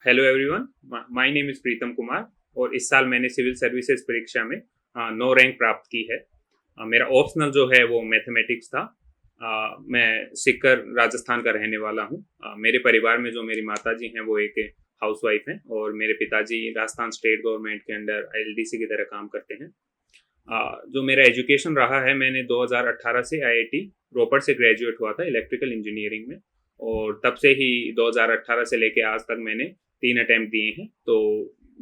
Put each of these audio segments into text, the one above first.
Hello everyone, my name is Pritam Kumar और इस साल मैंने सिविल सर्विसेज परीक्षा में 9 रैंक प्राप्त की है। मेरा ऑप्शनल जो है वो मैथमेटिक्स था। मैं सीकर राजस्थान का रहने वाला हूँ। मेरे परिवार में जो मेरी माताजी हैं वो एक हाउसवाइफ हैं और मेरे पिताजी राजस्थान स्टेट गवर्नमेंट के अंडर एलडीसी की तरह काम करते हैं। जो मेरा एजुकेशन रहा है, मैंने 2018 से आईआईटी रोपड़ से ग्रेजुएट हुआ था इलेक्ट्रिकल इंजीनियरिंग में। और तब से ही 2018 से लेके आज तक मैंने 3 अटेम्प्ट दिए हैं। तो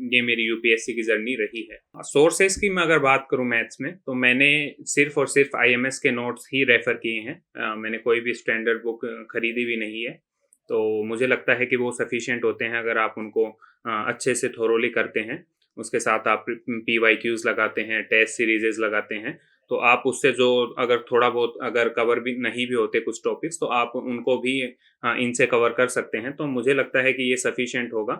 ये मेरी यूपीएससी की जर्नी रही है। सोर्सेस की मैं अगर बात करूं मैथ्स में, तो मैंने सिर्फ और सिर्फ आईएमएस के नोट्स ही रेफर किए हैं। मैंने कोई भी स्टैंडर्ड बुक खरीदी भी नहीं है। तो मुझे लगता है कि वो सफिशिएंट होते हैं अगर आप उनको अच्छे से थोरोली करते हैं। उसके साथ आप पीवाईक्यूज लगाते हैं, टेस्ट सीरीजेस लगाते हैं। तो आप उससे जो अगर थोड़ा बहुत अगर कवर भी नहीं भी होते कुछ टॉपिक्स, तो आप उनको भी इनसे कवर कर सकते हैं। तो मुझे लगता है कि ये सफिशिएंट होगा।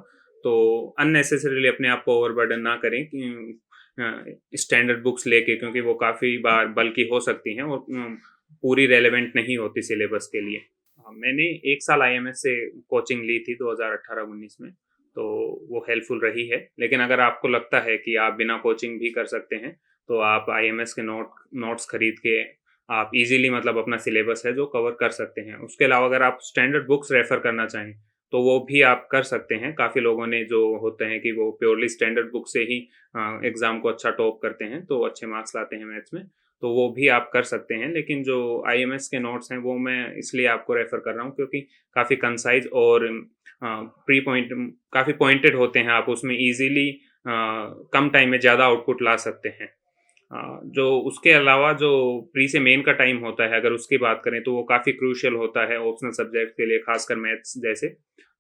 तो अननेसेसरीली अपने आप को ओवरबर्डन ना करें कि स्टैंडर्ड बुक्स लेके, क्योंकि वो काफ़ी बार बल्कि हो सकती हैं और पूरी रेलेवेंट नहीं होती सिलेबस के लिए। मैंने 1 साल आईएमएस से कोचिंग ली थी 2018-19 में। तो वो हेल्पफुल रही है। लेकिन अगर आपको लगता है कि आप बिना कोचिंग भी कर सकते हैं, तो आप आईएमएस के नोट्स खरीद के आप इजीली मतलब अपना सिलेबस है जो कवर कर सकते हैं। उसके अलावा अगर आप स्टैंडर्ड बुक्स रेफर करना चाहें, तो वो भी आप कर सकते हैं। काफ़ी लोगों ने जो होते हैं कि वो प्योरली स्टैंडर्ड बुक से ही एग्ज़ाम को अच्छा टॉप करते हैं, तो अच्छे मार्क्स लाते हैं मैथ्स में। तो वो भी आप कर सकते हैं। लेकिन जो आईएमएस के नोट्स हैं, वो मैं इसलिए आपको रेफर कर रहा हूँ क्योंकि काफ़ी कंसाइज़ और प्री पॉइंट काफ़ी पॉइंटेड होते हैं। आप उसमें ईज़िली कम टाइम में ज़्यादा आउटपुट ला सकते हैं। जो उसके अलावा जो प्री से मेन का टाइम होता है, अगर उसकी बात करें, तो वो काफ़ी क्रूशियल होता है ऑप्शनल सब्जेक्ट के लिए, खासकर मैथ्स जैसे।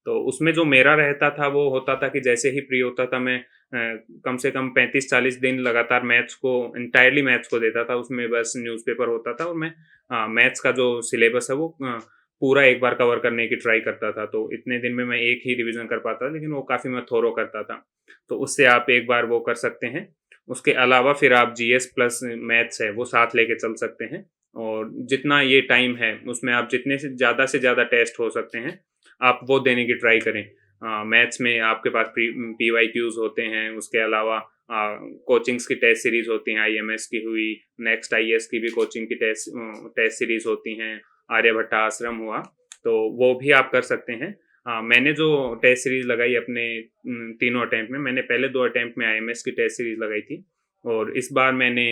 तो उसमें जो मेरा रहता था वो होता था कि जैसे ही प्री होता था, मैं कम से कम 35-40 दिन लगातार मैथ्स को इंटायरली मैथ्स को देता था। उसमें बस न्यूज़पेपर होता था और मैं मैथ्स का जो सिलेबस है वो पूरा एक बार कवर करने की ट्राई करता था। तो इतने दिन में मैं एक ही रिवीजन कर पाता था, लेकिन वो काफ़ी मैं थोरो करता था। तो उससे आप एक बार वो कर सकते हैं। उसके अलावा फिर आप जीएस प्लस मैथ्स है वो साथ लेके चल सकते हैं। और जितना ये टाइम है उसमें आप जितने से ज़्यादा टेस्ट हो सकते हैं, आप वो देने की ट्राई करें। मैथ्स में आपके पास पी वाई क्यूज़ होते हैं। उसके अलावा कोचिंग्स की टेस्ट सीरीज होती हैं, आईएमएस की हुई, नेक्स्ट आईएएस की भी कोचिंग की टेस्ट सीरीज होती हैं, आर्यभट्टा आश्रम हुआ। तो वो भी आप कर सकते हैं। मैंने जो टेस्ट सीरीज लगाई अपने तीनों अटेम्प्ट में, मैंने पहले 2 अटेम्प्ट में आईएमएस की टेस्ट सीरीज लगाई थी और इस बार मैंने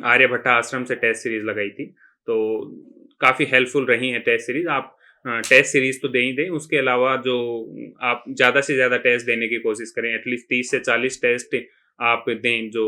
आर्यभट्टा आश्रम से टेस्ट सीरीज लगाई थी। तो काफ़ी हेल्पफुल रही हैं टेस्ट सीरीज। आप टेस्ट सीरीज तो दे ही दें, उसके अलावा जो आप ज़्यादा से ज़्यादा टेस्ट देने की कोशिश करें। एटलीस्ट 30 से 40 टेस्ट आप दें जो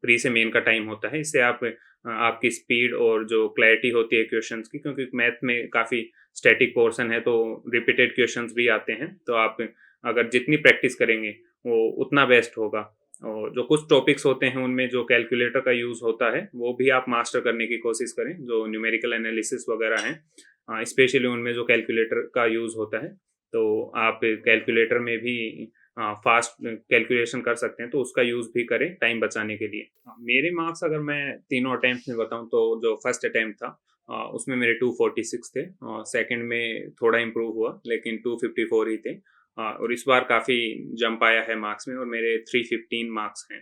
प्री से मेन का टाइम होता है। इससे आप आपकी स्पीड और जो क्लैरिटी होती है क्वेश्चंस की, क्योंकि मैथ में काफ़ी स्टैटिक पोर्शन है तो रिपीटेड क्वेश्चंस भी आते हैं। तो आप अगर जितनी प्रैक्टिस करेंगे वो उतना बेस्ट होगा। और जो कुछ टॉपिक्स होते हैं उनमें जो कैलकुलेटर का यूज़ होता है, वो भी आप मास्टर करने की कोशिश करें। जो न्यूमेरिकल एनालिसिस वगैरह हैं, स्पेशली उनमें जो कैलकुलेटर का यूज़ होता है, तो आप कैलकुलेटर में भी फास्ट कैलकुलेशन कर सकते हैं, तो उसका यूज़ भी करें टाइम बचाने के लिए। मेरे मार्क्स अगर मैं तीनों अटेम्प्ट में बताऊं, तो जो फर्स्ट अटेम्प्ट था उसमें मेरे 246 थे और सेकंड में थोड़ा इम्प्रूव हुआ, लेकिन 254 ही थे। और इस बार काफ़ी जंप आया है मार्क्स में और मेरे 315 मार्क्स हैं।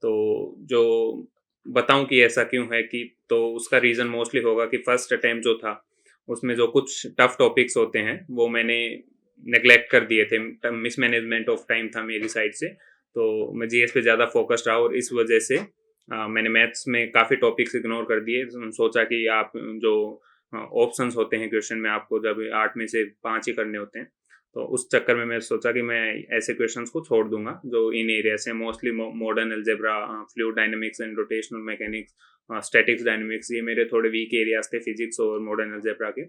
तो जो बताऊं कि ऐसा क्यों है, कि तो उसका रीज़न मोस्टली होगा कि फर्स्ट अटेम्प्ट जो था उसमें जो कुछ टफ टॉपिक्स होते हैं वो मैंने नेग्लेक्ट कर दिए थे। मिसमैनेजमेंट ऑफ टाइम था मेरी साइड से। तो मैं जीएस पे ज़्यादा फोकस्ड रहा और इस वजह से मैंने मैथ्स में काफ़ी टॉपिक्स इग्नोर कर दिए। सोचा कि आप जो ऑप्शंस होते हैं क्वेश्चन में, आपको जब 8 में से 5 ही करने होते हैं, तो उस चक्कर में मैं सोचा कि मैं ऐसे क्वेश्चंस को छोड़ दूंगा जो इन एरिया से, mostly modern algebra, fluid dynamics and rotational mechanics, statics dynamics, ये मेरे थोड़े वीक एरियाज थे फिजिक्स और मॉडर्न अलजेब्रा के।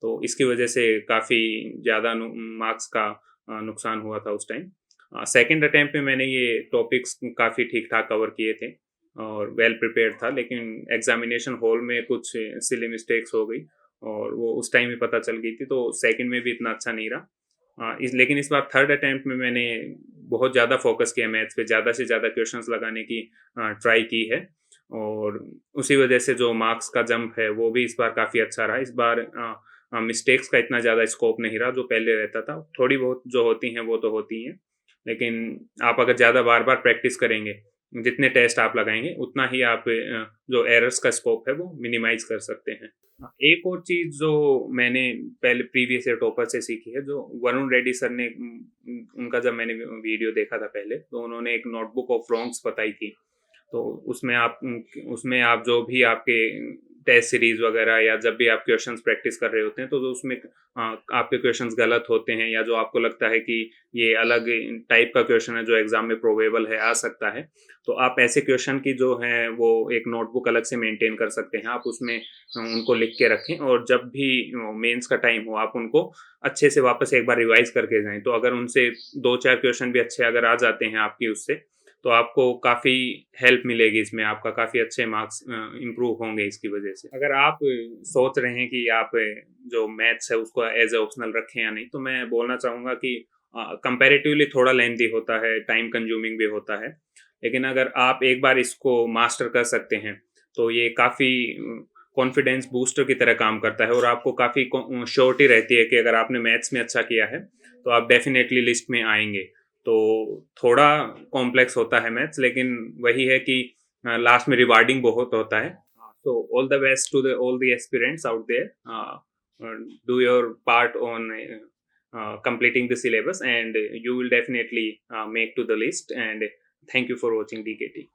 तो इसकी वजह से काफ़ी ज़्यादा मार्क्स का नुकसान हुआ था उस टाइम। सेकंड अटेम्प्ट में मैंने ये टॉपिक्स काफ़ी ठीक ठाक कवर किए थे और वेल प्रिपेयर्ड था, लेकिन एग्जामिनेशन हॉल में कुछ सिली मिस्टेक्स हो गई और वो उस टाइम ही पता चल गई थी। तो सेकंड में भी इतना अच्छा नहीं रहा। लेकिन इस बार थर्ड अटेम्प्ट में मैंने बहुत ज़्यादा फोकस किया मैथ्स पे, ज़्यादा से ज़्यादा क्वेश्चंस लगाने की ट्राई की है। और उसी वजह से जो मार्क्स का जंप है वो भी इस बार काफ़ी अच्छा रहा। इस बार मिस्टेक्स का इतना ज़्यादा स्कोप नहीं रहा जो पहले रहता था। थोड़ी बहुत जो होती हैं वो तो होती हैं, लेकिन आप अगर ज़्यादा बार बार प्रैक्टिस करेंगे, जितने टेस्ट आप लगाएंगे उतना ही आप जो एरर्स का स्कोप है वो मिनिमाइज कर सकते हैं। हाँ, एक और चीज़ जो मैंने पहले प्रीवियस ईयर टॉपर से सीखी है, जो वरुण रेड्डी सर ने उनका जब मैंने वीडियो देखा था पहले, तो उन्होंने एक नोटबुक ऑफ रॉन्ग्स बताई थी। तो उसमें आप जो भी आपके टेस्ट सीरीज वगैरह या जब भी आप क्वेश्चंस प्रैक्टिस कर रहे होते हैं, तो जो उसमें आपके क्वेश्चंस गलत होते हैं या जो आपको लगता है कि ये अलग टाइप का क्वेश्चन है जो एग्जाम में प्रोबेबल है, आ सकता है, तो आप ऐसे क्वेश्चन की जो है वो एक नोटबुक अलग से मेंटेन कर सकते हैं। आप उसमें उनको लिख के रखें और जब भी मेंस का टाइम हो आप उनको अच्छे से वापस एक बार रिवाइज करके जाएं। तो अगर उनसे 2-4 क्वेश्चन भी अच्छे अगर आ जाते हैं आपकी उससे, तो आपको काफ़ी हेल्प मिलेगी इसमें, आपका काफ़ी अच्छे मार्क्स इम्प्रूव होंगे इसकी वजह से। अगर आप सोच रहे हैं कि आप जो मैथ्स है उसको एज ए ऑप्शनल रखें या नहीं, तो मैं बोलना चाहूँगा कि कंपैरेटिवली थोड़ा लेंथी होता है, टाइम कंज्यूमिंग भी होता है, लेकिन अगर आप एक बार इसको मास्टर कर सकते हैं, तो ये काफ़ी कॉन्फिडेंस बूस्टर की तरह काम करता है और आपको काफ़ी श्योरिटी रहती है कि अगर आपने मैथ्स में अच्छा किया है, तो आप डेफिनेटली लिस्ट में आएंगे। तो थोड़ा कॉम्प्लेक्स होता है मैथ्स, लेकिन वही है कि लास्ट में रिवार्डिंग बहुत होता है। तो all the best to the all the aspirants out there, do your part on completing the syllabus and you will definitely make to the list, and thank you for watching DKT.